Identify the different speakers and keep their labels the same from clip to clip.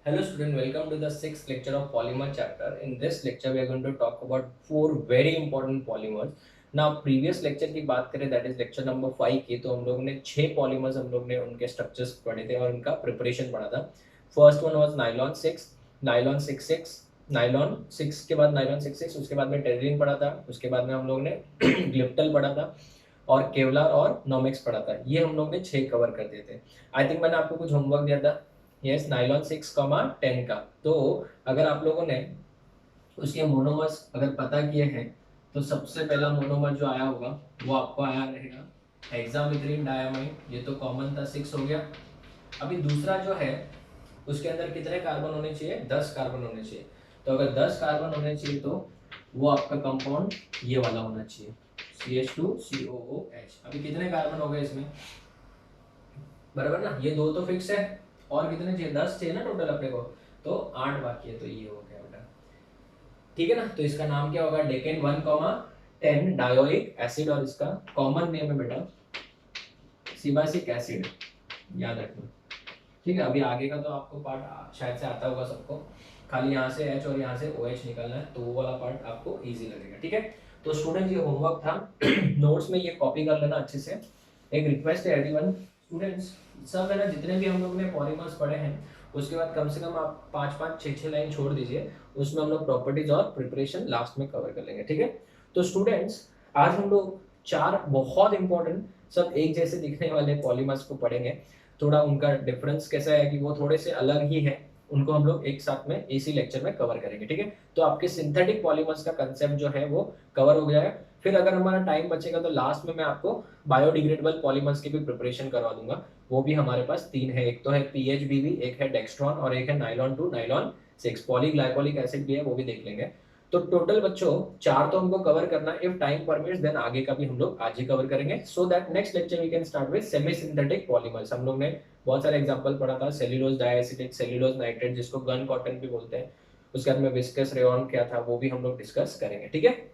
Speaker 1: Hello student, welcome to the sixth lecture of polymer chapter. In this lecture, we are going to talk about four very important polymers. Now, previous lecture की बात करें, that is lecture number 5 की, तो हम लोगों ने 6 polymers हम लोग ने उनके structures पढ़े थे और उनका preparation पढ़ा था. First one was nylon 6, nylon 6 nylon 6 के बाद नाइलॉन 6 उसके बाद में टेरिन पढ़ा था, उसके बाद में हम लोग ने ग्लिप्टल पढ़ा था और केवलार और नोमेक्स पढ़ा था. ये हम लोग ने 6 कवर कर दिए थे. आई थिंक मैंने आपको कुछ होमवर्क दिया था. यस, नाइलॉन 6, 10 का. तो अगर आप लोगों ने उसके मोनोमर्स अगर पता किए हैं तो सबसे पहला मोनोमर जो आया होगा वो आपको आया रहेगा हेक्सामिथ्रिन डायमाइन. ये तो कॉमन था, 6 हो गया. अभी दूसरा जो है उसके अंदर कितने कार्बन होने चाहिए? 10 कार्बन होने चाहिए. तो अगर 10 कार्बन होने चाहिए तो वो आपका कंपाउंड ये वाला होना चाहिए, CH2COOH. अभी कितने कार्बन हो गए इसमें? बराबर ना, ये दो तो फिक्स है और कितने चाहिए? 10 चाहिए ना टोटल अपने को, तो 8 बाकी है, तो ये हो गया बेटा. ठीक है ना. तो इसका नाम क्या होगा? डेकेन 1,10 डायोइक एसिड और इसका कॉमन नेम है बेटा सिबासिक एसिड. याद रखना. ठीक है. अभी आगे का तो आपको पार्ट शायद से आता होगा सबको, खाली यहाँ से H और यहाँ से OH निकलना है, तो वो वाला पार्ट आपको इजी लगेगा. ठीक है. तो स्टूडेंट ये होमवर्क था. नोट्स में ये कॉपी कर लेना अच्छे से. एक रिक्वेस्ट है एवरीवन स्टूडेंट्स, सब है ना, जितने भी हम लोग ने पॉलीमर्स पढ़े हैं उसके बाद कम से कम आप 5-5, 6-6 लाइन छोड़ दीजिए. उसमें हम लोग प्रॉपर्टीज और प्रिपरेशन लास्ट में कवर कर लेंगे. ठीक है. तो स्टूडेंट्स आज हम लोग 4 बहुत इंपॉर्टेंट सब एक जैसे दिखने वाले पॉलीमर्स को पढ़ेंगे. थोड़ा उनका डिफरेंस कैसा है कि वो थोड़े से अलग ही है, उनको हम लोग एक साथ में इसी लेक्चर में कवर करेंगे. ठीक है. तो आपके सिंथेटिक पॉलीमर्स का कंसेप्ट जो है वो कवर हो गया है. फिर अगर हमारा टाइम बचेगा तो लास्ट में मैं आपको बायोडिग्रेडेबल पॉलीमर्स की भी प्रिपरेशन करवा दूंगा. वो भी हमारे पास 3 है. एक तो है PHBV, एक है डेक्स्ट्रॉन और एक है नाइलॉन 2, नाइलॉन 6. पॉलीग्लाइकोलिक एसिड भी है, वो भी देख लेंगे. तो टोटल बच्चों 4 तो हमको कवर करना. इफ टाइम परमिट्स देन आगे का भी हम लोग आज ही कवर करेंगे, so that next lecture we can start with semi synthetic polymers. हम लोग ने बहुत सारे एग्जांपल पढ़ा था. सेल्यूलोज डाइएसिटेट, सेल्यूलोज नाइट्रेट जिसको गन कॉटन भी बोलते हैं, उसके बाद में विस्कस रेयॉन क्या था वो भी हम लोग डिस्कस करेंगे. ठीक है.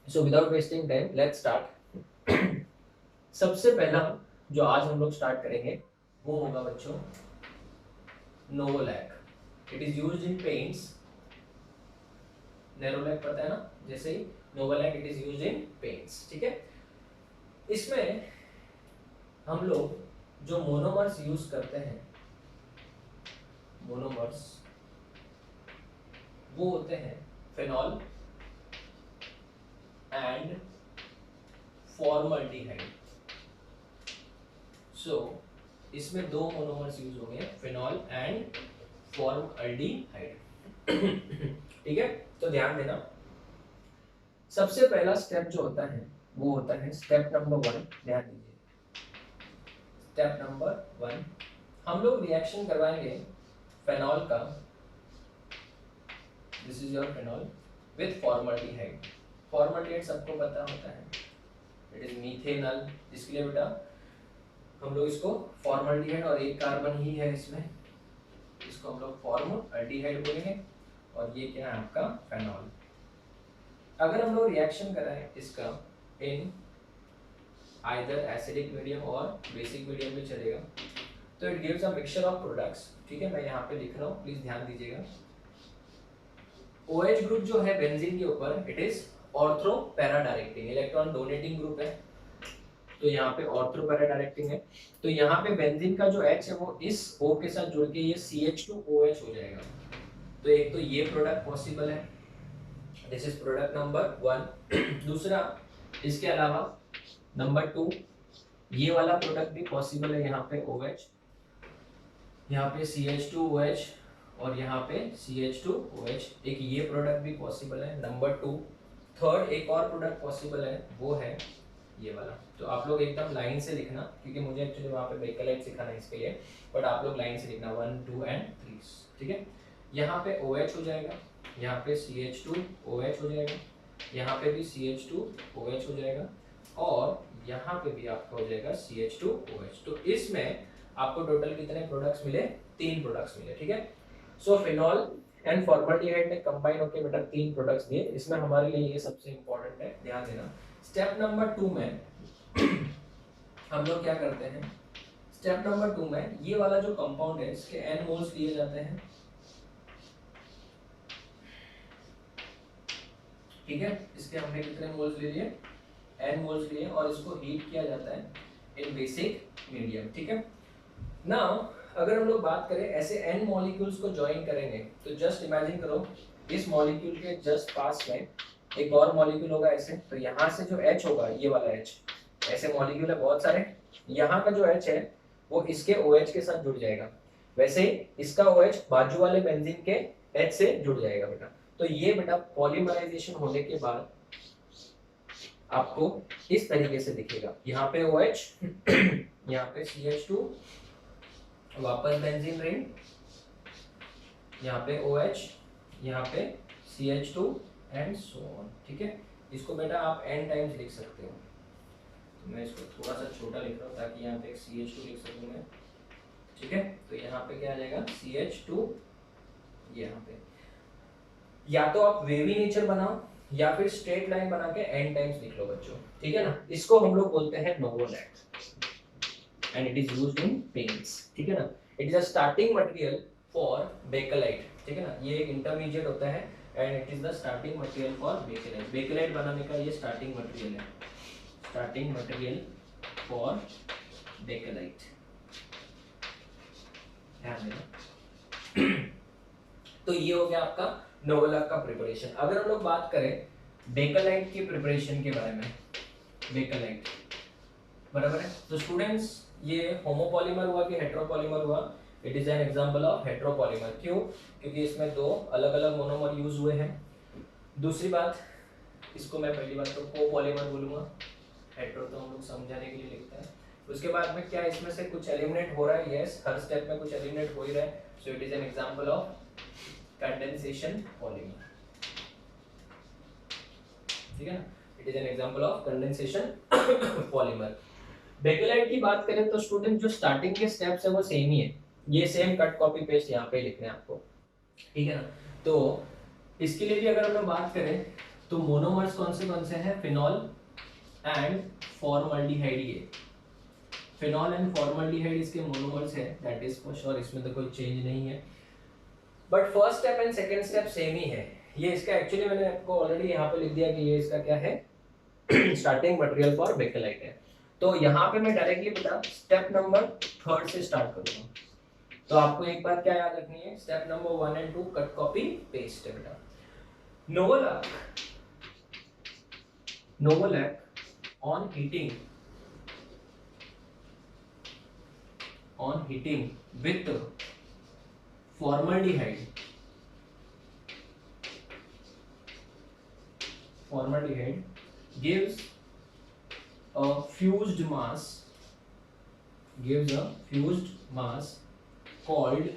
Speaker 1: So without wasting time let's start. सबसे पहला जो आज हम लोग स्टार्ट करेंगे वो होगा बच्चों novolac. It is used in paints. Nerolac पता है ना, जैसे ही novolac it is used in paints. ठीक है. इसमें हम लोग जो मोनोमर्स यूज करते हैं, मोनोमर्स वो होते हैं फेनॉल एंड फॉर्मल्डिहाइड. सो इसमें दो मोनोमर्स यूज होंगे, फेनॉल एंड फॉर्मल्डिहाइड. ठीक है. तो ध्यान देना. सबसे पहला स्टेप जो होता है वो होता है स्टेप नंबर 1. ध्यान दीजिए. स्टेप नंबर 1 हम लोग रिएक्शन करवाएंगे फेनॉल का, this is your phenol, with formaldehyde. Formaldehyde सबको पता होता है, इट इज मीथेनॉल. इसके लिए बेटा हम लोग इसको फॉर्मल्डिहाइड और एक कार्बन ही है इसमें, इसको हम लोग फॉर्मल्डिहाइड बोलेंगे और ये क्या है आपका फेनॉल. अगर हम लोग रिएक्शन कराएं इसका इन आइदर एसिडिक मीडियम और बेसिक मीडियम भी चलेगा, तो it gives a mixture of products. ठीक है. मैं यहाँ पे लिख रहा हूँ, प्लीज ध्यान दीजिएगा. OH ग्रुप जो है बेंजीन के ऊपर, it is ortho para directing, electron donating group है, तो यहाँ पे ऑर्थो पैरा डायरेक्टिंग है. तो यहाँ पे बेंजीन का जो H है वो इस O के साथ जुड़ के ये CH2OH हो जाएगा. तो एक तो ये प्रोडक्ट पॉसिबल है, दिस इज प्रोडक्ट नंबर 1. दूसरा इसके अलावा नंबर 2 ये वाला प्रोडक्ट भी पॉसिबल है. यहाँ पे OH, यहाँ पे CH2OH और यहाँ पे CH2OH, एक ये प्रोडक्ट भी पॉसिबल है नंबर 2. थर्ड एक और प्रोडक्ट पॉसिबल है, वो है ये वाला. तो आप लोग एकदम लाइन से लिखना, क्योंकि मुझे एक्चुअली वहाँ पे बेकलाइट सिखाना है इसके लिए, बट आप लोग लाइन से लिखना 1, 2 एंड 3. ठीक है. यहाँ पे OH हो जाएगा, यहाँ पे CH2OH हो जाएगा, यहाँ पे भी CH2OH हो जाएगा और यहाँ पे भी आपका हो जाएगा CH2OH. तो इसमें आपको टोटल कितने प्रोडक्ट्स मिले? 3 प्रोडक्ट्स मिले. ठीक है. सो फिनॉल एंड फॉर्मल्डिहाइड ने कंबाइन होकर बेटा 3 प्रोडक्ट्स दिए. इसमें हमारे लिए ये सबसे इंपॉर्टेंट है, ध्यान देना. स्टेप नंबर 2 में हम लोग क्या करते हैं? स्टेप नंबर 2 में ये वाला जो कंपाउंड है इसके N मोल्स लिए जाते हैं ठीक है, इसके हमने कितने मोल्स ले लिए, n मोल्स लिए, और इसको हीट किया जाता है इन बेसिक मीडियम। ठीक है, नाउ अगर हम लोग बात करें ऐसे n मॉलिक्यूल्स को ज्वाइन करेंगे तो जस्ट इमेजिन करो इस मॉलिक्यूल के जस्ट पास में एक और मॉलिक्यूल होगा ऐसे, तो यहाँ से जो H होगा, ये वाला H, ऐसे मॉलिक्यूल है बहुत सारे, यहाँ का जो H है वो इसके OH के साथ जुड़ जाएगा, वैसे इसका OH बाजू वाले बेंजीन के H से जुड़ जाएगा बेटा। तो ये बेटा पॉलीमराइजेशन होने के बाद आपको इस तरीके से दिखेगा, यहाँ पे OH यहाँ पे CH2, वापस बेंजीन रिंग, यहाँ पे OH, यहाँ पे CH2 एंड सो ऑन। ठीक है, इसको बेटा आप n टाइम्स लिख सकते हो, तो मैं इसको थोड़ा सा छोटा लिख रहा हूँ ताकि यहाँ पे एक CH2 लिख सकूँ मैं। ठीक है, तो यहाँ पे क्या आ जाएगा CH2, यहाँ पे या तो आप वेवी नेचर बनाओ या फिर स्ट्रेट लाइन बना के n टाइम्स लिख लो बच्चों। ठीक है ना, इसको हम लोग बोलते हैं novolac and it is used in paints. ठीक है ना, it is a starting material for bakelite. ठीक है ना, ये एक इंटरमीडिएट होता है and it is the starting material for bakelite. Bakelite बनाने का ये स्टार्टिंग मटेरियल है, स्टार्टिंग मटेरियल फॉर बेकेलाइट, ध्यान देना। तो ये हो गया आपका नोवोलैक का प्रिपरेशन। अगर हम लोग बात करें बेकेलाइट की प्रिपरेशन के बारे में, बेकेलाइट बराबर है, तो स्टूडेंट्स ये होमोपॉलीमर हुआ कि हेटेरोपॉलीमर हुआ? It is an example of heteropolymer. क्यों? क्योंकि इसमें दो अलग अलग मोनोमर यूज हुए हैं। दूसरी बात, इसको मैं पहली बात तो कोपॉलीमर बोलूंगा, हेटेरो तो हम लोग समझाने के लिए लिखते हैं। उसके बाद में क्या इसमें से कुछ एलिमिनेट हो रहा है? यस, हर स्टेप में कुछ एलिमिनेट हो ही रहा है, so it is an example of condensation polymer. ठीक है ना, it is an example of condensation polymer. Bakelite की बात करें तो स्टूडेंट जो स्टार्टिंग के स्टेप्स है वो सेम ही है, ये सेम कट कॉपी पेस्ट यहाँ पे लिखने हैं आपको। ठीक है ना, तो इसके लिए भी अगर हम लोग बात करें तो मोनोमर्स कौन से हैं? Phenol and formaldehyde. ये फिनॉल एंड फॉर्मल्डिहाइड इसके मोनोमर्स है, दैट इज फॉर श्योर, इसमें तो कोई चेंज नहीं है। But first step and second step same ही है। ये इसका एक्चुअली मैंने आपको ऑलरेडी यहाँ पे लिख दिया कि ये इसका क्या है, स्टार्टिंग मटेरियल फॉर बेकेलाइट है। तो यहाँ पे मैं डायरेक्टली बेटा स्टेप नंबर 3 से स्टार्ट करूंगा। तो आपको एक बात क्या याद रखनी है, step number 1 and 2 cut copy paste है बेटा। Novolac on heating with formaldehyde gives a fused mass called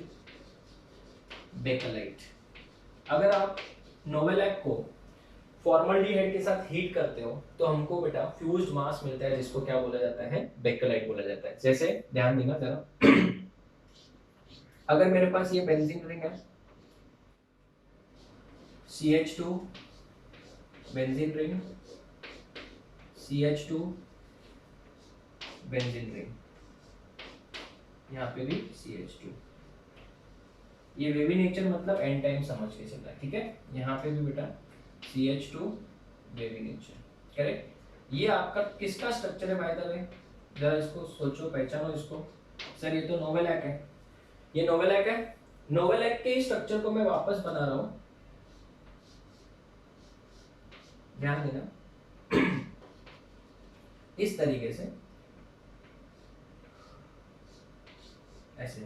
Speaker 1: bakelite. अगर आप नोवोलैक को फॉर्मल्डिहाइड के साथ हीट करते हो तो हमको बेटा फ्यूज्ड मास मिलता है, जिसको क्या बोला जाता है? बेकेलाइट बोला जाता है। जैसे ध्यान देना जरा, अगर मेरे पास ये बेंजीन रिंग है, CH2 benzene ring, CH2 benzene ring, यहाँ पे भी CH2, ये वेवी नेचर मतलब एन टाइम समझ के चलना है। ठीक है, यहाँ पे भी बेटा CH2 वेवी नेचर, करेक्ट। ये आपका किसका स्ट्रक्चर है बाय द वे? जरा इसको सोचो, पहचानो इसको। सर ये तो नोवोलैक है, ये नोवोलैक है। नोवोलैक के स्ट्रक्चर को मैं वापस बना रहा हूं, ध्यान देना, इस तरीके से, ऐसे।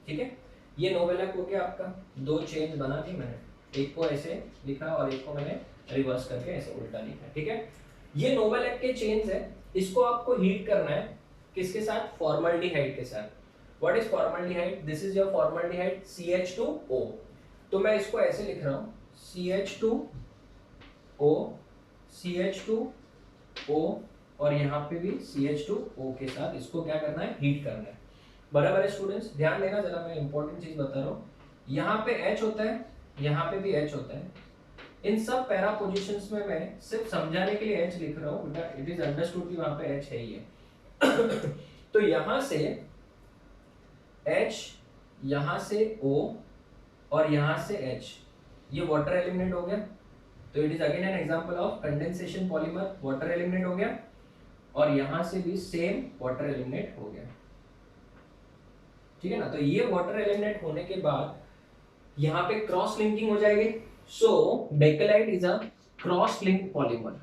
Speaker 1: ठीक है, ये नोवोलैक हो गया आपका। दो चेंज बना दी मैंने, एक को ऐसे लिखा और एक को मैंने रिवर्स करके ऐसे उल्टा लिखा। ठीक है, ये नोवोलैक के चेंज है, इसको आपको हीट करना है किसके साथ? फॉर्मल्डिहाइड के साथ। What is formaldehyde? This is your formaldehyde CH2O। तो मैं इसको ऐसे लिख रहा हूं, CH2O, CH2O, और यहाँ पे भी CH2O के साथ इसको क्या करना है? हीट करना है। बराबर है स्टूडेंट्स, ध्यान देना जरा, मैं इंपॉर्टेंट चीज बता रहा हूँ। यहाँ पे H होता है, यहाँ पे भी H होता है। इन सब पैरा पोजीशंस में मैं सिर्फ समझाने के लिए H लिख रहा हूँ बेटा, इट इज अंडरस्टूड कि वहां पे H है ही है। तो यहां से H, यहां से O और यहां से H, ये वाटर एलिमिनेट हो गया। तो it is again an example of condensation polymer, water eliminate हो गया, और यहां से भी सेम वाटर एलिमिनेट हो गया, ठीक है ना। तो ये वाटर एलिमिनेट होने के बाद यहाँ पे क्रॉस लिंकिंग हो जाएगी। सो bakelite is a cross linked polymer.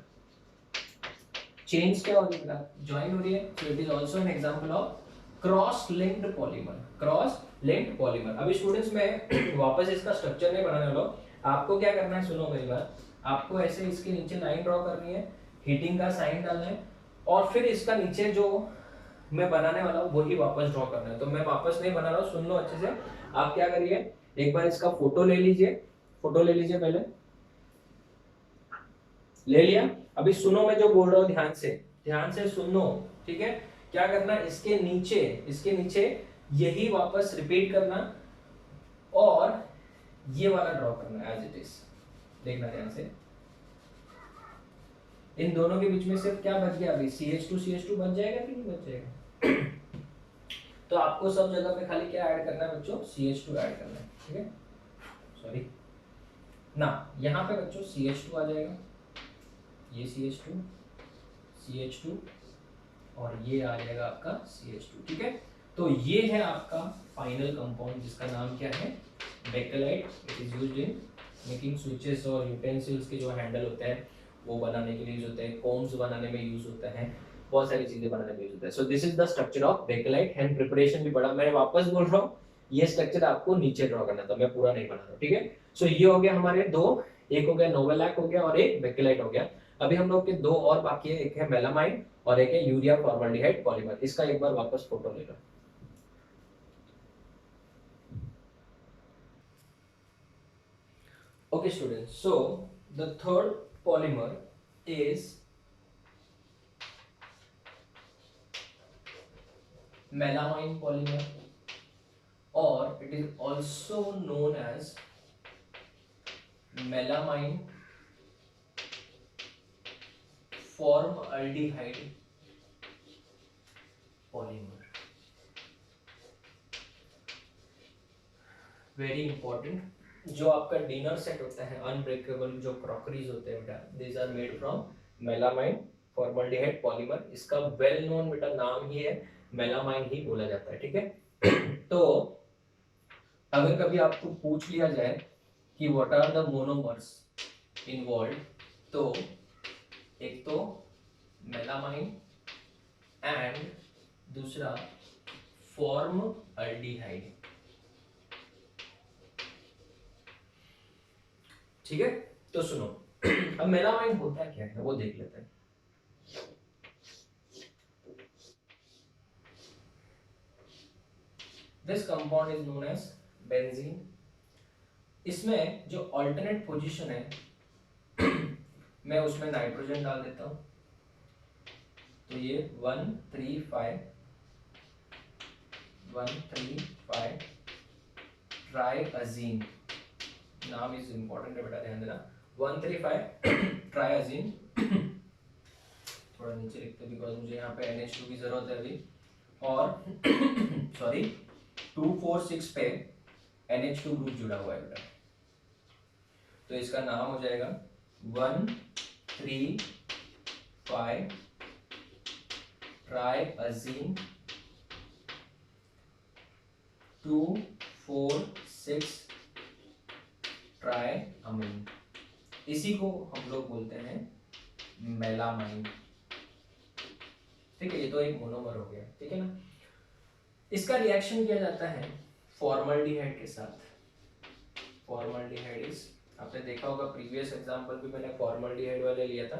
Speaker 1: Chains क्या हो रही है, ज्वाइन हो रही है, so it is also an example of cross linked polymer, cross linked polymer. अभी स्टूडेंट्स मैं वापस इसका स्ट्रक्चर नहीं बनाने वाला हूं, आपको क्या करना है, सुनो मेरी बात। आपको ऐसे इसके नीचे लाइन ड्रॉ करनी है, हीटिंग का साइन डालना है, और फिर इसका नीचे जो मैं बनाने वाला हूँ वही वापस ड्रॉ करना है। तो मैं वापस नहीं बना रहा हूँ, सुन लो अच्छे से। आप क्या करिए, एक बार इसका फोटो ले लीजिए, फोटो ले लीजिए, पहले ले लिया। अभी सुनो मैं जो बोल रहा हूँ, ध्यान से सुनो, ठीक है। क्या करना, इसके नीचे यही वापस रिपीट करना, और ये वाला ड्रॉ करना एज इट इज। देखना ध्यान से, इन दोनों के बीच में सिर्फ क्या बच गया, अभी CH2 बच जाएगा कि नहीं बच जाएगा। तो आपको सब जगह पे खाली क्या ऐड करना है बच्चों, CH2 ऐड करना है, ठीक है। सॉरी ना, यहाँ पे बच्चों CH2 आ जाएगा, ये CH2 और ये आ जाएगा आपका CH2, ठीक है। तो ये है आपका फाइनल कंपाउंड, जिसका नाम क्या है, bakelite. It is used in making switches और यूटेंसिल्स के जो हैंडल होते हैं वो बनाने के लिए यूज होते हैं, कोम्स बनाने में यूज होता है, बहुत सारी चीजें बनाने में यूज होता है। So this is the structure of bakelite. Hand preparation भी पढ़ा, मैं वापस बोल रहा हूँ, ये स्ट्रक्चर आपको नीचे ड्रॉ करना था, मैं पूरा नहीं बना रहा, ठीक है। सो ये हो गया हमारे दो, एक हो गया नोवेलैक हो गया और एक बेकेलाइट हो गया। अभी हम लोग के दो और बाकी है, एक है मेलामाइन और एक है यूरिया फॉर्मल्डिहाइड पॉलीमर। इसका एक बार वापस फोटो ले लो। Okay students, so the third polymer is melamine polymer, or it is also known as melamine formaldehyde polymer. Very important, जो आपका डिनर सेट होता है, अनब्रेकेबल जो क्रॉकरीज होते हैं बेटा, this are made from melamine formaldehyde polymer. इसका well known बेटा नाम ही है, मेलामाइन ही बोला जाता है, ठीक है। तो अगर कभी आपको पूछ लिया जाए कि what are the monomers involved, तो एक तो मेलामाइन एंड दूसरा फॉर्मल्डिहाइड, ठीक है। तो सुनो, अब मेलामाइन होता क्या है वो देख लेते हैं। This compound is known as benzene. इसमें जो अल्टरनेट पोजीशन है मैं उसमें नाइट्रोजन डाल देता हूं, तो ये 135 ट्राइअजीन, नाम इज इंपॉर्टेंट है बेटा, ध्यान देना। 135 ट्राइअजीन, थोड़ा नीचे लिखते बिकॉज मुझे यहाँ पे NH2 की जरूरत है अभी, और सॉरी 246 पे NH2 ग्रुप जुड़ा हुआ है बेटा, तो इसका नाम हो जाएगा 135 ट्राइअजीन 246 ट्राइअमीन। इसी को हम लोग बोलते हैं मेलामाइन, ठीक है। ये तो एक मोनोमर हो गया, ठीक है ना। इसका रिएक्शन किया जाता है फॉर्मल्डिहाइड के साथ। फॉर्मल्डिहाइड इज, आपने देखा होगा प्रीवियस एग्जांपल भी मैंने फॉर्मल्डिहाइड वाले लिया था,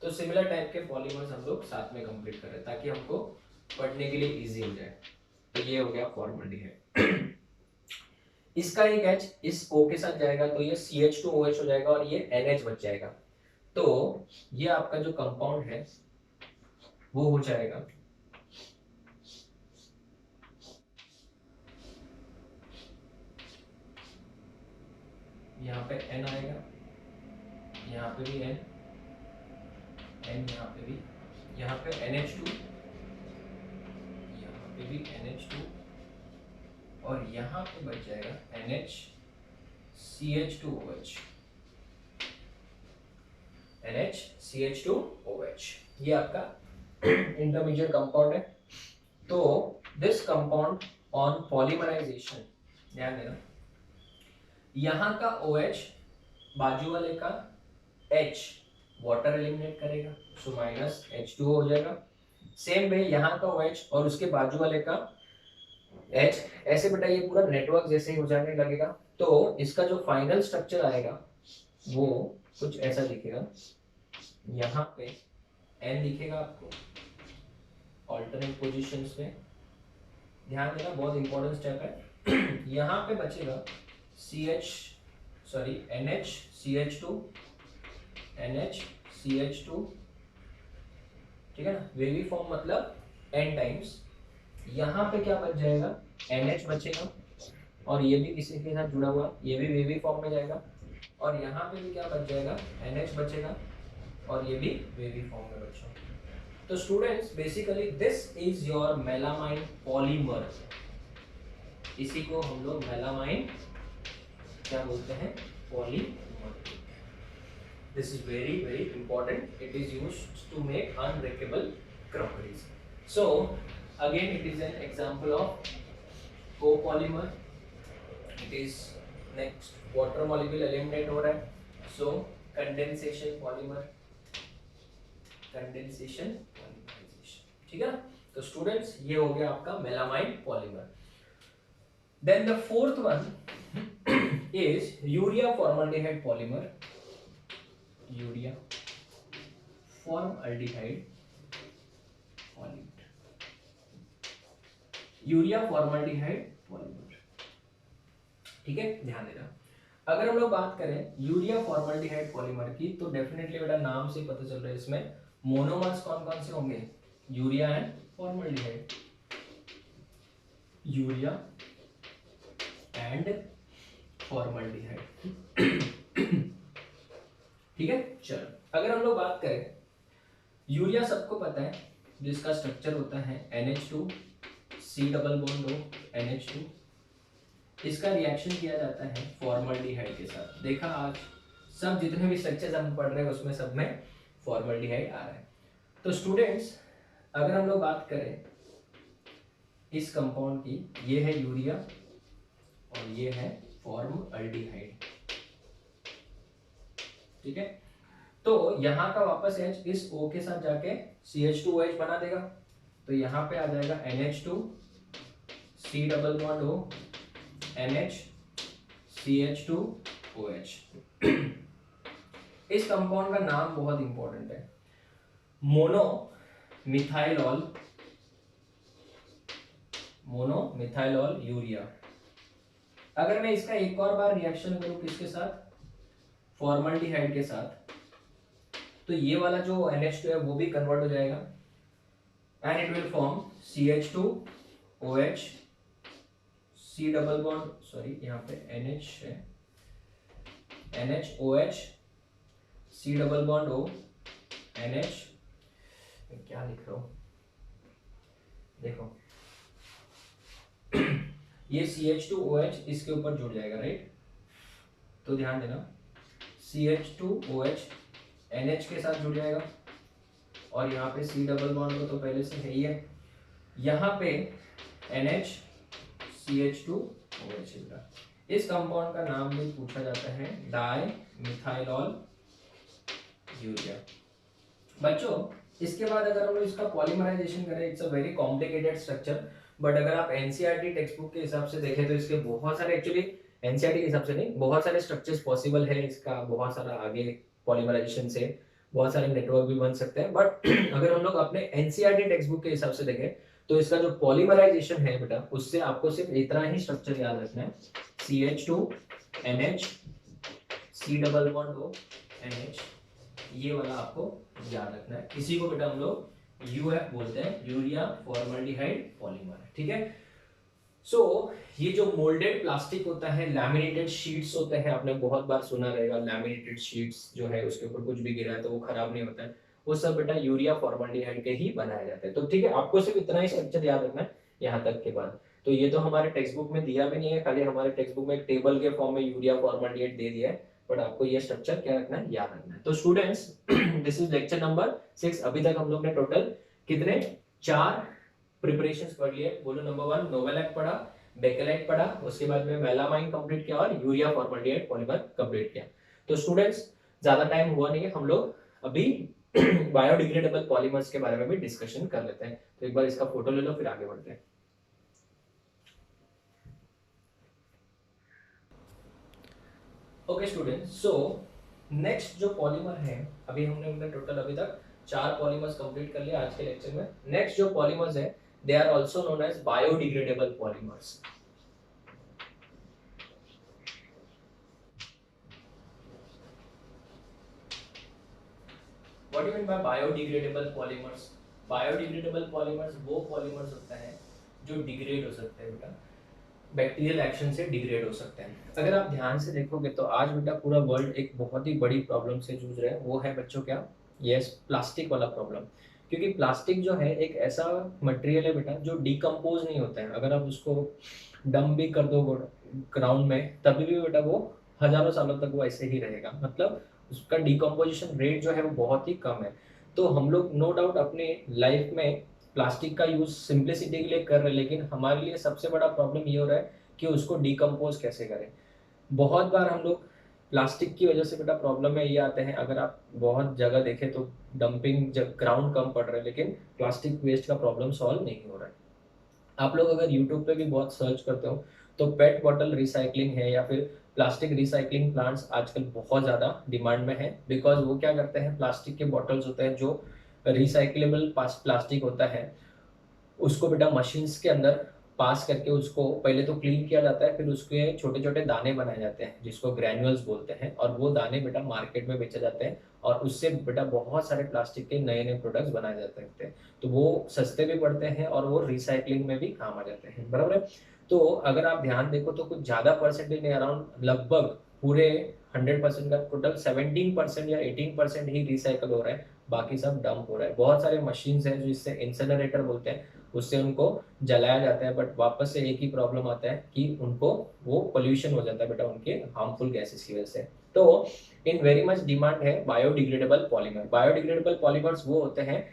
Speaker 1: तो सिमिलर टाइप के पॉलीमर्स हम लोग साथ में कंप्लीट करें ताकि हमको पढ़ने के लिए इजी हो जाए। तो ये हो गया फॉर्मल्डिहाइड। इसका एक H इस O के साथ जाएगा तो ये CH2OH हो जाएगा और ये NH बच जाएगा। तो ये आपका जो कंपाउंड है वो हो जाएगा यहाँ पे N आएगा, यहाँ पे भी N, N यहाँ पे भी, यहाँ पे NH2, यहाँ पे भी NH2, और यहाँ पे बच जाएगा NHCH2OH, NHCH2OH। ये आपका इंटरमीडिएट कंपाउंड है। तो दिस कंपाउंड ऑन पॉलीमराइजेशन, ध्यान देना, यहाँ का OH बाजू वाले का H वाटर एलिमिनेट करेगा, सो माइनस H2O हो जाएगा। सेम वे यहाँ का OH और उसके बाजू वाले का H, ऐसे बेटा ये पूरा नेटवर्क जैसे ही हो जाने लगेगा। तो इसका जो फाइनल स्ट्रक्चर आएगा वो कुछ ऐसा दिखेगा। यहाँ पे N दिखेगा आपको ऑल्टरनेट पोजीशंस में, ध्यान देना, बहुत इंपॉर्टेंट स्टेप है। यहाँ पे बचेगा NHCH2, NHCH2, ठीक है ना, वेवी फॉर्म मतलब N टाइम्स। यहाँ पे क्या बच जाएगा, NH बचेगा, और ये भी किसी के साथ जुड़ा हुआ, ये भी वेवी फॉर्म में जाएगा, और यहाँ पे भी क्या बच जाएगा, NH बचेगा, और ये भी वेवी फॉर्म में बचेगा। तो students basically this is your melamine polymer. इसी को हम लोग मेलामाइन क्या बोलते हैं, polymer. This is very very important, it is used to make unbreakable crockeries. So again it is an example of copolymer. It is next water molecule eliminate हो रहा है, so condensation polymer, condensation polymerization, ठीक है ना। तो students ये हो गया आपका melamine polymer. Then the fourth one is urea formaldehyde polymer, urea formaldehyde polymer, urea formaldehyde polymer, ठीक है, ध्यान देना। अगर हम लोग बात करें यूरिया फॉर्मल्डिहाइड पॉलीमर की, तो डेफिनेटली बेटा नाम से पता चल रहा है इसमें मोनोमर्स कौन कौन से होंगे, urea and formaldehyde, urea and formaldehyde, ठीक है। चलो अगर हम लोग बात करें यूरिया, सबको पता है जिसका स्ट्रक्चर होता है NH2 C double bond O NH2, इसका रिएक्शन किया जाता है फॉर्मल्डिहाइड के साथ। देखा आज सब जितने भी स्ट्रक्चर्स हम पढ़ रहे हैं उसमें सब में फॉर्मल्डिहाइड आ रहा है। तो स्टूडेंट्स अगर हम लोग बात करें इस कंपाउंड की, ये है यूरिया और ये है फॉर्मल्डिहाइड, ठीक है। तो यहाँ का वापस H इस O के साथ जाके CH2OH बना देगा, तो यहाँ पे आ जाएगा NH2 C double bond O NH CH2OH। इस कंपाउंड का नाम बहुत इंपॉर्टेंट है, मोनोमिथाइलॉल यूरिया। अगर मैं इसका एक और बार रिएक्शन करूं किसके साथ, फॉर्मल्डिहाइड के साथ, तो ये वाला जो NH2 है वो भी कन्वर्ट हो जाएगा and it will form CH2OH C double bond, sorry यहाँ पे NH है, NHOH C double bond O NH, मैं क्या लिख रहा हूँ देखो, ये CH2OH इसके ऊपर जुड़ जाएगा, राइट। तो ध्यान देना CH2OH NH के साथ जुड़ जाएगा, और यहाँ पे C डबल बॉन्ड तो पहले से है ही है, यहाँ पे NH CH2OH। इस कंपाउंड का नाम भी पूछा जाता है डाई मिथाइलॉल यूरिया। बच्चों इसके बाद अगर हम लोग इसका पॉलीमराइजेशन करें, it's a very complicated structure, but अगर आप एनसीईआरटी टेक्स्ट बुक के हिसाब से देखें तो इसके बहुत सारे, एक्चुअली एनसीईआरटी के हिसाब से नहीं, बहुत सारे स्ट्रक्चर्स पॉसिबल है इसका, बहुत सारा आगे पॉलीमराइजेशन से बहुत सारे नेटवर्क भी बन सकते हैं। बट अगर हम लोग अपने एनसीईआरटी टेक्स्ट बुक के हिसाब से देखें तो इसका जो पॉलीमराइजेशन है बेटा, उससे आपको सिर्फ इतना ही स्ट्रक्चर याद रखना है, CH2 NH C double bond O NH, ये वाला आपको याद रखना है। इसी को बेटा हम लोग UF बोलते हैं, यूरिया फॉर्मल्डिहाइड पॉलीमर, ठीक है। सो ये जो मोल्डेड प्लास्टिक होता है, लैमिनेटेड शीट्स होते हैं, आपने बहुत बार सुना रहेगा लैमिनेटेड शीट्स जो है उसके ऊपर कुछ भी गिरा है तो वो खराब नहीं होता है, वो सब बेटा यूरिया फॉर्मल्डिहाइड के ही बनाए जाते हैं। तो ठीक है, आपको सिर्फ इतना ही स्ट्रक्चर याद रखना है यहाँ तक के बाद। तो ये तो हमारे टेक्स्ट बुक में दिया भी नहीं है, खाली हमारे टेक्स्ट बुक में एक टेबल के फॉर्म में यूरिया फॉर्मल्डिहाइड दे दिया है, बट आपको ये स्ट्रक्चर क्या रखना है, याद रखना है। तो students this is lecture number 6। अभी तक हम लोग ने टोटल कितने 4 प्रिपरेशंस पढ़ लिए। बोलो, नंबर 1 नोवेलैक पढ़ा, बेकेलाइट पढ़ा, उसके बाद में मेलामाइन कंप्लीट किया और यूरिया फॉर्मल्डिहाइड पॉलीमर कंप्लीट किया। तो स्टूडेंट्स ज्यादा टाइम हुआ नहीं है, हम लोग अभी बायोडिग्रेडेबल पॉलीमर्स के बारे में भी डिस्कशन कर लेते हैं। तो एक बार इसका फोटो ले लो, फिर आगे बढ़ते हैं। ओके स्टूडेंट्स, सो नेक्स्ट जो पॉलीमर है, अभी हमने टोटल अभी तक 4 पॉलीमर्स कंप्लीट कर लिया आज के लेक्चर में। नेक्स्ट जो पॉलीमर्स है they are also known as biodegradable polymers. What do you mean by biodegradable polymers? Biodegradable polymers वो polymers होते हैं जो डिग्रेड हो सकते हैं बेटा, बैक्टीरियल एक्शन से डिग्रेड हो सकते हैं। अगर आप ध्यान से देखोगे तो आज बेटा पूरा वर्ल्ड एक बहुत ही बड़ी प्रॉब्लम से जूझ रहा है, वो है बच्चों क्या, यस, प्लास्टिक वाला प्रॉब्लम। क्योंकि प्लास्टिक जो है एक ऐसा मटेरियल है बेटा जो डिकम्पोज नहीं होता है। अगर आप उसको डंप भी कर दो ग्राउंड में तभी भी बेटा वो हजारों सालों तक वो ऐसे ही रहेगा, मतलब उसका डिकम्पोजिशन रेट जो है वो बहुत ही कम है। तो हम लोग नो डाउट अपने लाइफ में प्लास्टिक का यूज सिंप्लिसिटी के लिए कर रहे हैं, लेकिन हमारे लिए सबसे बड़ा प्रॉब्लम ये हो रहा है कि उसको डिकम्पोज कैसे करें। बहुत बार हम लोग प्लास्टिक की वजह से बेटा प्रॉब्लम में ये आते हैं, अगर आप बहुत जगह देखें तो डंपिंग ग्राउंड कम पड़ रहा है, लेकिन प्लास्टिक वेस्ट का प्रॉब्लम सॉल्व नहीं हो रहा है। आप लोग अगर यूट्यूब पे भी बहुत सर्च करते हो तो पेट बॉटल रिसाइकलिंग है या फिर प्लास्टिक रिसाइकलिंग प्लांट्स आजकल बहुत ज़्यादा डिमांड में है। बिकॉज वो क्या करते हैं, प्लास्टिक के बॉटल्स होते हैं जो रिसाइकलेबल प्लास्टिक होता है, उसको बेटा मशीन्स के अंदर पास करके उसको पहले तो क्लीन किया जाता है, फिर उसके छोटे छोटे दाने बनाए जाते हैं जिसको ग्रैन्युअल्स बोलते हैं, और वो दाने बेटा मार्केट में बेचे जाते हैं और उससे बेटा बहुत सारे प्लास्टिक के नए नए प्रोडक्ट्स बनाए जाते हैं। तो वो सस्ते भी पड़ते हैं और वो रिसाइकलिंग में भी काम आ जाते हैं, बराबर है। तो अगर आप ध्यान देखो तो कुछ ज़्यादा परसेंटेज नहीं, अराउंड लगभग पूरे 100% का टोटल 17% या 18% ही रिसाइकल हो रहा है, बाकी सब डंप हो रहा है। बहुत सारे मशीन्स हैं जो इससे इंसिनरेटर बोलते हैं, उससे उनको जलाया जाता है, बट वापस से एक ही प्रॉब्लम आता है कि उनको वो पोल्यूशन हो जाता है बेटा उनके हार्मफुल गैसेस की वजह से। तो इन वेरी मच डिमांड है बायोडिग्रेडेबल पॉलीमर। बायोडिग्रेडेबल पॉलीमर्स वो होते हैं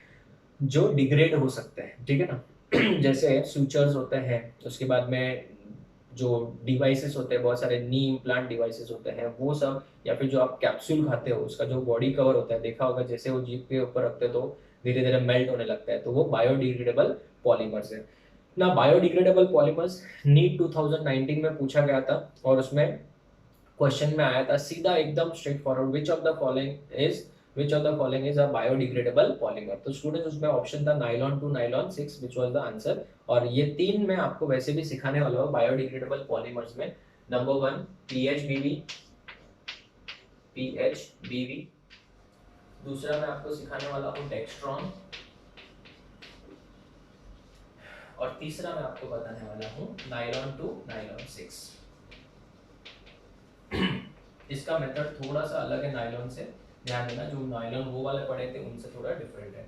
Speaker 1: जो डिग्रेड हो सकते हैं, ठीक है ना। जैसे सूचर्स होते हैं, उसके बाद में जो डिवाइसेस होते हैं, बहुत सारे नी इम्प्लांट डिवाइसेस होते हैं वो सब, या फिर जो आप कैप्सूल खाते हो उसका जो बॉडी कवर होता है, देखा होगा जैसे वो जीभ के ऊपर रखते हो तो धीरे धीरे मेल्ट होने लगता है, तो वो बायोडिग्रेडेबल पॉलीमर्स है ना। बायोडिग्रेडेबल पॉलीमर्स नीट 2019 में पूछा गया था और उसमें क्वेश्चन में आया था सीधा एकदम straight forward, which of the following is a biodegradable polymer. तो स्टूडेंट्स उसमें ऑप्शन था nylon 2, nylon 6, which was the answer. और ये 3 मैं आपको वैसे भी सिखाने वाला हूँ बायोडिग्रेडेबल पॉलीमर्स में। नंबर 1 PHBV, दूसरा मैं आपको सिखाने वाला हूँ डेक्स्ट्रॉन, और तीसरा मैं आपको बताने वाला हूँ नाइलॉन 2, नाइलॉन 6। इसका मेथड थोड़ा सा अलग है नाइलॉन से, ध्यान देना, जो नाइलॉन वो वाले पढ़े थे उनसे थोड़ा डिफरेंट है।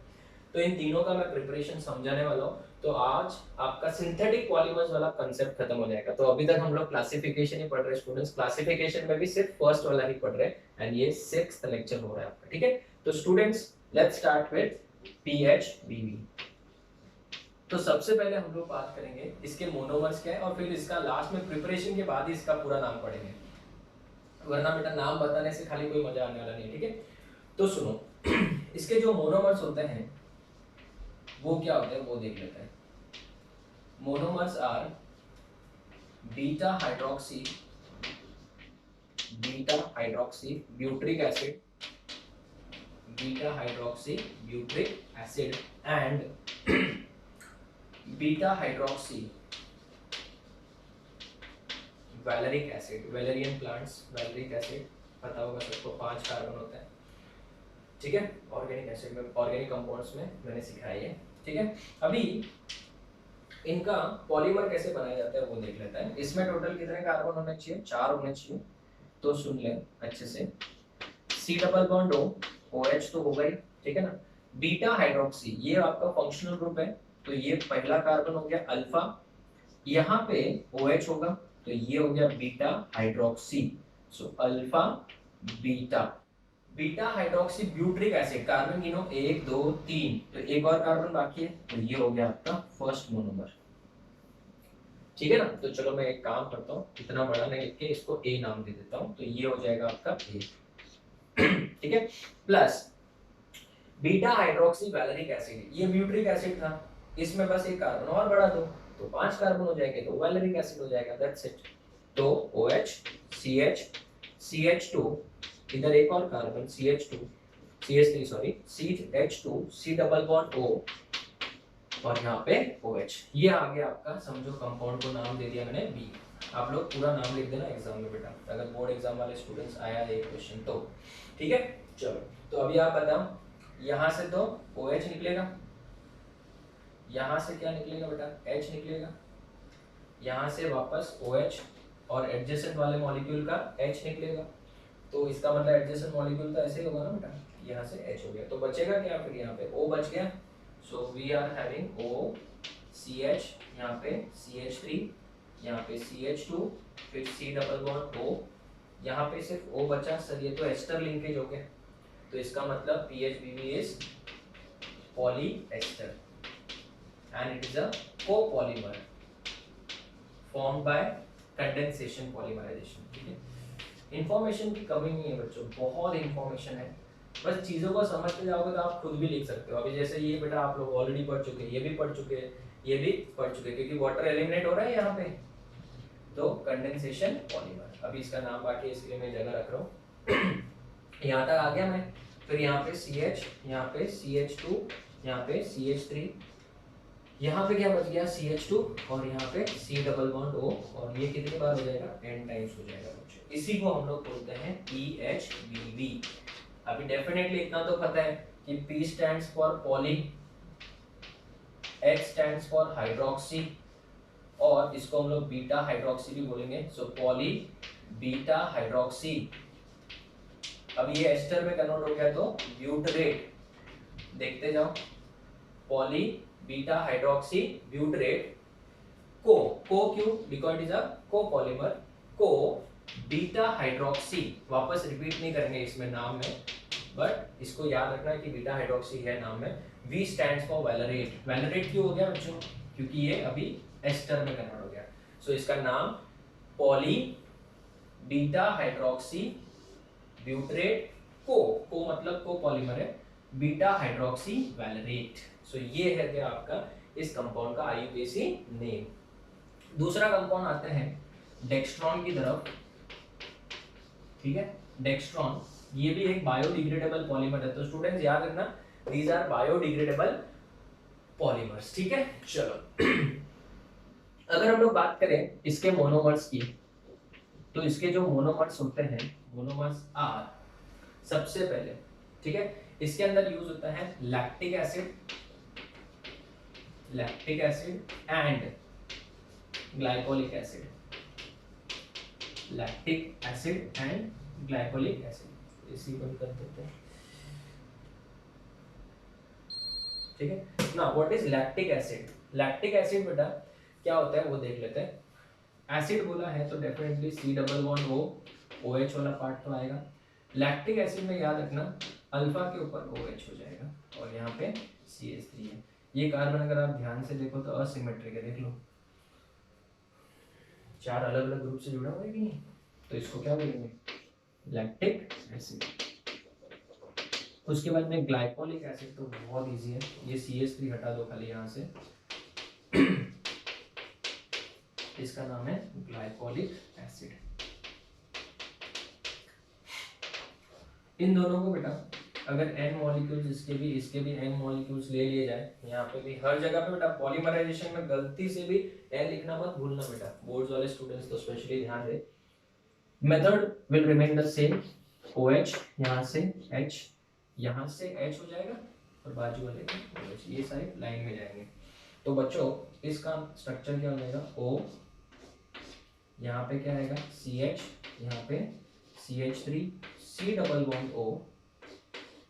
Speaker 1: तो इन तीनों का मैं प्रिपरेशन समझाने वाला हूँ। तो आज आपका सिंथेटिक पॉलीमर्स वाला कंसेप्ट खत्म हो जाएगा। तो अभी तक हम लोग क्लासिफिकेशन ही पढ़ रहे हैं स्टूडेंट्स, क्लासिफिकेशन में भी सिर्फ फर्स्ट वाला ही पढ़ रहे हैं, एंड ये 6th लेक्चर हो रहा है आपका, ठीक है। तो students let's start with PHBV। तो सबसे पहले हम लोग बात करेंगे इसके मोनोमर्स क्या है, और फिर इसका लास्ट में प्रिपरेशन के बाद ही इसका पूरा नाम पढ़ेंगे, वरना बेटा नाम बताने से खाली कोई मजा आने वाला नहीं, ठीक है। तो सुनो इसके जो मोनोमर्स होते हैं वो क्या होते हैं वो देख लेते हैं। Monomers are beta hydroxy butyric acid, beta hydroxy butyric acid and beta hydroxy valeric acid. Valerian plants valeric acid पता होगा सबको, 5 कार्बन होता है, ठीक है। ऑर्गेनिक एसिड में, ऑर्गेनिक कंपाउंड्स में मैंने सिखाया है, ठीक है। अभी इनका पॉलीमर कैसे बनाया जाता है वो देख लेते हैं। इसमें टोटल कितने कार्बन होने चाहिए, 4 होने चाहिए। तो सुन ले अच्छे से, C double bond O, OH तो होगा ही, ठीक है ना। बीटा हाइड्रोक्सी ये आपका फंक्शनल ग्रुप है, तो ये पहला कार्बन हो गया अल्फा, यहाँ पे OH होगा तो ये हो गया beta hydroxy. So alpha beta, beta hydroxy butyric acid, carbon गिनो 1 2 3, तो एक और कार्बन बाकी है, तो ये हो गया आपका फर्स्ट मोनोमर, ठीक है ना। तो चलो मैं एक काम करता हूँ, इतना बड़ा नहीं लिख के इसको A नाम दे देता हूँ, तो ये हो जाएगा आपका A, ठीक है। Plus beta hydroxy valeric acid, ये ब्यूट्रिक एसिड था, इसमें बस एक कार्बन और बढ़ा दो तो 5 कार्बन हो जाएंगे, तो वैलेरिक एसिड हो जाएगा, दैट्स इट। तो OH CH CH2, इधर एक और carbon CH2 CH3 sorry CH2 C double bond O, और यहाँ पे OH, ये आ गया आपका, समझो कंपाउंड को नाम दे दिया मैंने B। आप लोग पूरा नाम लिख देना एग्जाम में बेटा, अगर बोर्ड एग्जाम वाले स्टूडेंट्स आया एक क्वेश्चन तो, ठीक है। चलो तो अभी आप बताओ, यहाँ से तो OH निकलेगा, यहाँ से क्या निकलेगा बेटा, H निकलेगा, यहाँ से वापस OH और एडजेसेंट वाले मॉलिक्यूल का H निकलेगा, तो इसका मतलब एडजेसेंट मॉलिक्यूल तो ऐसे ही होगा ना बेटा, यहाँ से H हो गया, तो बचेगा क्या फिर, यहाँ पे O बच गया। So we are having O CH, यहाँ पे CH3, यहाँ पे CH2, फिर C डबल बॉन्ड O, यहाँ पे सिर्फ O बचा सर, ये तो एस्टर लिंकेज हो गया, तो इसका मतलब PHBB is polyester and it is a copolymer formed by condensation polymerization, ठीक है। इंफॉर्मेशन की कमी नहीं है बच्चों, बहुत इंफॉर्मेशन है, बस चीज़ों को समझते जाओगे तो आप खुद भी लिख सकते हो। अभी जैसे ये बेटा आप लोग ऑलरेडी पढ़ चुके हैं, ये भी पढ़ चुके हैं, ये भी पढ़ चुके हैं, क्योंकि वाटर एलिमिनेट हो रहा है यहाँ पे, तो कंडेंसेशन पॉलीमर। अभी इसका नाम बाकी है, इसके लिए मैं जगह रख रहा हूँ। यहाँ तक आ गया मैं, फिर यहाँ पे CH, यहाँ पे CH2, यहाँ पे CH3, यहाँ पे क्या बच गया CH2, और यहाँ पे C डबल बॉन्ड O, और ये कितनी बार हो जाएगा, n टाइम्स हो जाएगा बच्चों। इसी को हम लोग बोलते हैं PHBB। अभी डेफिनेटली इतना तो पता है कि P stands for poly, H stands for hydroxy, और इसको हम लोग बीटा हाइड्रोक्सी भी बोलेंगे, सो पॉली बीटा हाइड्रोक्सी। अब ये एस्टर में कन्वर्ट हो गया तो ब्यूटरेट, देखते जाओ, पॉली बीटा हाइड्रोक्सी ब्यूटरेट, को क्यों, because it is a copolymer, को बीटा हाइड्रोक्सी, वापस रिपीट नहीं करेंगे इसमें नाम में, बट इसको याद रखना है कि बीटा हाइड्रोक्सी है नाम में। V stands for valerate, valerate क्यों हो गया बच्चों, क्योंकि ये अभी एस्टर में कन्वर्ट हो गया, सो इसका नाम पॉली बीटा हाइड्रोक्सी ब्यूटरेट, को मतलब कोपॉलीमर है, बीटा हाइड्रोक्सी वैलेरेट। सो ये है क्या आपका इस कंपाउंड का IUPAC नेम। दूसरा कंपाउंड आते हैं डेक्स्ट्रॉन की तरफ, ठीक है। डेक्स्ट्रॉन ये भी एक बायोडिग्रेडेबल पॉलीमर है, तो स्टूडेंट्स याद रखना दीज आर बायोडिग्रेडेबल पॉलीमर्स, ठीक है। चलो अगर हम लोग बात करें इसके मोनोमर्स की, तो इसके जो मोनोमर्स होते हैं, मोनोमर्स आर, सबसे पहले, ठीक है, इसके अंदर यूज होता है lactic acid and glycolic acid, lactic acid and glycolic acid, इसी बंद कर देते हैं, ठीक है ना। What is lactic acid, lactic acid बेटा क्या होता है वो देख लेते हैं। एसिड बोला है तो definitely C double bond O, OH वाला पार्ट तो आएगा। लैक्टिक एसिड में याद रखना अल्फा के ऊपर OH हो जाएगा, और यहाँ पे CH3 है। ये कार्बन अगर आप ध्यान से देखो तो असिमेट्रिक है, देख लो 4 अलग अलग ग्रुप से जुड़ा हुआ है कि नहीं, तो इसको क्या बोलेंगे, लैक्टिक एसिड। उसके बाद में ग्लाइकोलिक एसिड तो बहुत इजी है, ये CH3 हटा दो खाली यहाँ से, इसका नाम है ग्लाइकोलिक एसिड। इन दोनों को बेटा अगर n मॉलिक्यूल्स इसके भी n मॉलिक्यूल्स ले लिए जाए, यहाँ पे भी हर जगह पे बेटा पॉलीमराइजेशन में गलती से भी n लिखना मत भूलना बेटा, बोर्ड्स वाले स्टूडेंट्स तो स्पेशली ध्यान दे। Method will remain the same, OH यहाँ से H, यहाँ से H हो जाएगा, और बाजू वाले OH, ये सारे लाइन में जाएंगे, तो बच्चों इसका स्ट्रक्चर क्या हो जाएगा, O, यहाँ पे क्या आएगा CH, यहाँ पे CH3, C double bond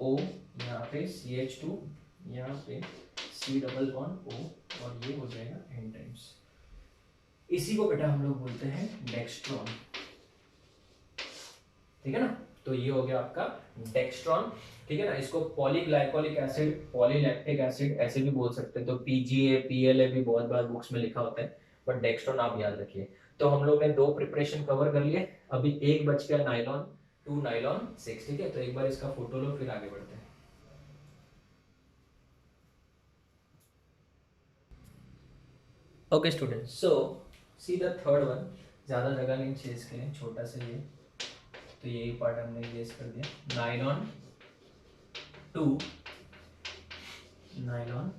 Speaker 1: O, यहाँ पे CH2, यहाँ पे C डबल बॉन्ड O, और ये हो जाएगा N टाइम्स। इसी को बेटा हम लोग बोलते हैं डेक्स्ट्रॉन, ठीक है ना। तो ये हो गया आपका डेक्स्ट्रॉन, ठीक है ना। इसको पॉलीग्लाइकोलिक एसिड, पॉलीलैक्टिक एसिड ऐसे भी बोल सकते हैं। तो PGA PLA भी बहुत बार बुक्स में लिखा होता है, बट डेक्स्ट्रॉन आप याद रखिए। तो हम लोग ने 2 प्रिपरेशन कवर कर लिए, अभी एक बच गया नाइलॉन 2 नाइलॉन 6, ठीक है। तो एक बार इसका फोटो लो, फिर आगे बढ़ते हैं। Okay students, so see the third one, ज्यादा जगह नहीं चाहिए इसके लिए, छोटा सा ये, तो यही पार्ट हमने गेस कर दिया। नाइलॉन 2 नाइलॉन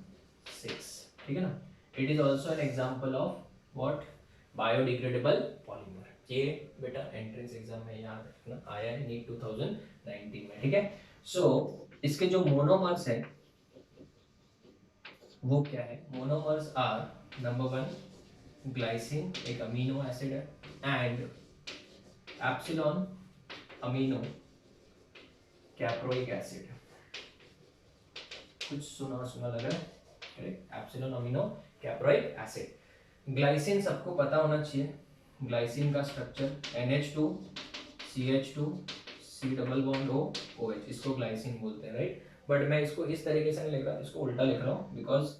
Speaker 1: 6, ठीक है ना। It is also an example of what, biodegradable polymer. ये बेटा एंट्रेंस एग्जाम में याद रखना आया है, नीट 2019 में, ठीक है। सो इसके जो मोनोमर्स है वो क्या है, मोनोमर्स आर नंबर 1 ग्लाइसिन, एक अमीनो एसिड है, and epsilon amino caproic acid. कुछ सुना सुना लग रहा है, correct, epsilon amino caproic acid. Glycine सबको पता होना चाहिए, ग्लाइसिन का structure NH2 CH2 C double bond O OH, इसको ग्लाइसिन बोलते हैं, राइट। बट मैं इसको इस तरीके से नहीं लिख रहा, इसको उल्टा लिख रहा हूँ, बिकॉज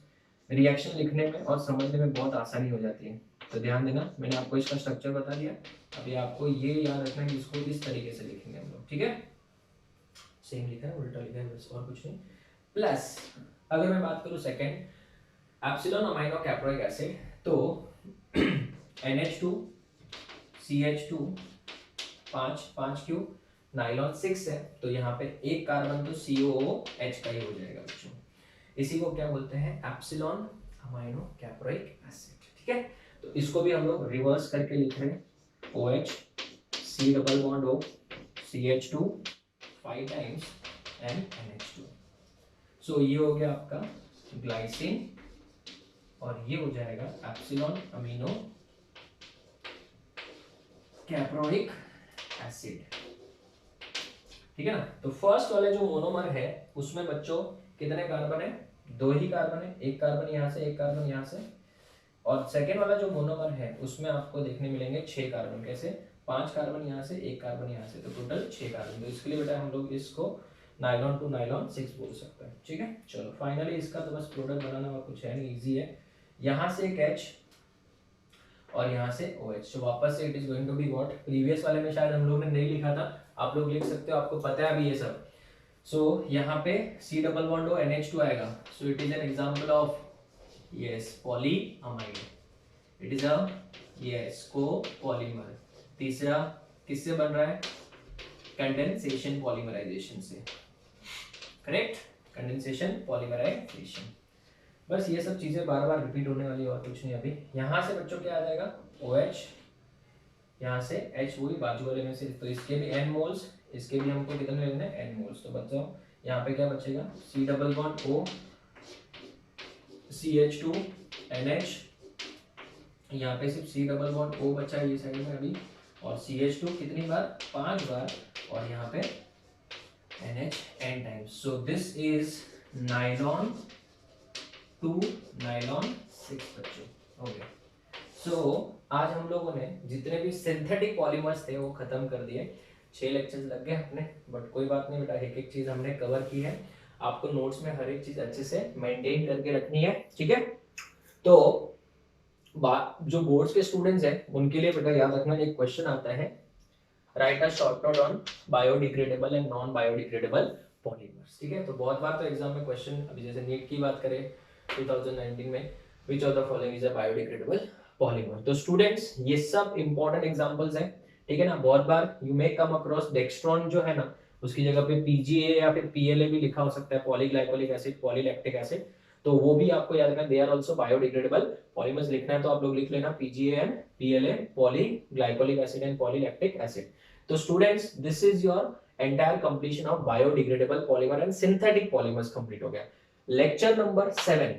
Speaker 1: रिएक्शन लिखने में और समझने में बहुत आसानी हो जाती है। तो ध्यान देना, मैंने आपको इसका स्ट्रक्चर बता दिया, अभी आपको ये याद रखना है कि इसको इस तरीके से लिखेंगे हम लोग, ठीक है। सेम लिखा है, उल्टा लिखा है, बस और कुछ नहीं। प्लस अगर मैं बात करूँ second, epsilon amino caproic acid, तो NH2 CH2 5 क्यों, नाइलॉन 6 है, तो यहाँ पे एक कार्बन तो COOH का ही हो जाएगा बच्चों। इसी को क्या बोलते हैं, एप्सिलॉन अमीनो कैप्रोइक एसिड, ठीक है। तो इसको भी हम लोग रिवर्स करके लिख रहे हैं, OH C double bond O CH2 5 times and NH2। सो ये हो गया आपका ग्लाइसिन, और ये हो जाएगा एप्सिलॉन अमीनो कैप्रोइक एसिड, ठीक है ना। तो फर्स्ट वाले जो मोनोमर है उसमें बच्चों कितने कार्बन है, 2 ही कार्बन है, एक कार्बन यहाँ से, एक कार्बन यहाँ से। और सेकेंड वाला जो मोनोमर है उसमें आपको देखने मिलेंगे 6 कार्बन, कैसे, 5 कार्बन यहाँ से, एक कार्बन यहाँ से, तो टोटल 6 कार्बन। तो इसके लिए बेटा हम लोग इसको नाइलॉन 2 नाइलॉन 6 बोल सकते हैं, ठीक है। चलो फाइनली इसका तो बस प्रोडक्ट बनाना और कुछ है नहीं, ईजी है। यहाँ से एक H और यहाँ से OH, तो वापस से it is going to be what, previous वाले में शायद हम लोग ने नहीं लिखा था, आप लोग लिख सकते हो, आपको पता है अभी ये सब। सो यहाँ पे C double bond O NH2 आएगा, सो it is an example of yes polyamide, it is a yes copolymer. तीसरा किससे बन रहा है, कंडेंसेशन पॉलीमराइजेशन से, करेक्ट, कंडेंसेशन पॉलीमराइजेशन। बस ये सब चीजें बार बार रिपीट होने वाली, और कुछ नहीं। अभी यहाँ से बच्चों क्या आ जाएगा, OH, यहाँ से H वही बाजू वाले में से, तो इसके भी N मोल्स, इसके भी हमको कितने लेने हैं, N मोल्स। तो बच्चों यहाँ पे क्या बचेगा, C double bond O CH2 NH, यहाँ पे सिर्फ C डबल बॉन्ड O बचा है ये साइड में अभी, और CH2 कितनी बार, 5 बार, और यहाँ पे NH N times. So this is nylon 2 nylon 6 बच्चों, हो गया। सो आज हम लोगों ने जितने भी सिंथेटिक पॉलीमर्स थे वो खत्म कर दिए, 6 लेक्चर्स लग गए अपने, बट कोई बात नहीं बेटा, एक एक चीज हमने कवर की है। आपको नोट्स में हर एक चीज अच्छे से मेंटेन करके रखनी है, ठीक है। तो जो बोर्ड्स के स्टूडेंट्स हैं उनके लिए बेटा याद रखना, एक क्वेश्चन आता है, right a short note on biodegradable and non biodegradable polymers, ठीक है। तो बहुत बार तो एग्जाम में क्वेश्चन, अभी जैसे नीट की बात करें 2019 में, which of the following is a biodegradable polymer. तो स्टूडेंट्स ये सब इंपॉर्टेंट एग्जांपल्स हैं, ठीक है ना। बहुत बार you may come across dextran जो है ना, उसकी जगह पे PGA या फिर PLA भी लिखा हो सकता है, पॉलीग्लाइकोलिक एसिड, पॉलीलैक्टिक एसिड, तो वो भी आपको याद रखना, they are also biodegradable polymers. लिखना है तो आप लोग लिख लेना PGA and PLA, polyglycolic acid and polylactic acid. तो students this is your entire completion of biodegradable polymer and synthetic polymers complete हो गया। लेक्चर नंबर 7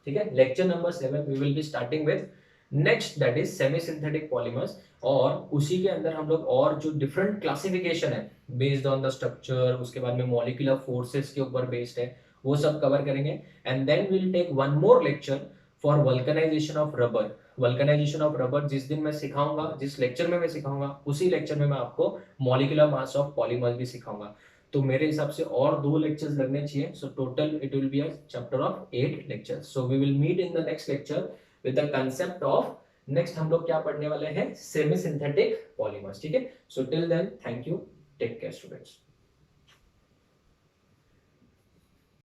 Speaker 1: ठीक है। Lecture number 7 we will be starting with next that is semi synthetic polymers, और उसी के अंदर हम लोग और जो डिफरेंट क्लासिफिकेशन है बेस्ड ऑन द स्ट्रक्चर, उसके बाद में मॉलिक्यूलर फोर्सेस के ऊपर बेस्ड है, वो सब कवर करेंगे। And then will take one more lecture for vulcanization of rubber. Vulcanization of rubber जिस दिन मैं सिखाऊंगा, जिस लेक्चर में मैं सिखाऊंगा, उसी लेक्चर में मैं आपको मॉलिक्यूलर मास ऑफ पॉलीमर्स भी सिखाऊंगा। तो मेरे हिसाब से और 2 लेक्चर्स लगने चाहिए। So total it will be a chapter of 8 lectures. So we will meet in the next lecture with the concept of, next हम लोग क्या पढ़ने वाले हैं, सेमी सिंथेटिक पॉलीमर्स। ठीक है। So till then thank you, take care students.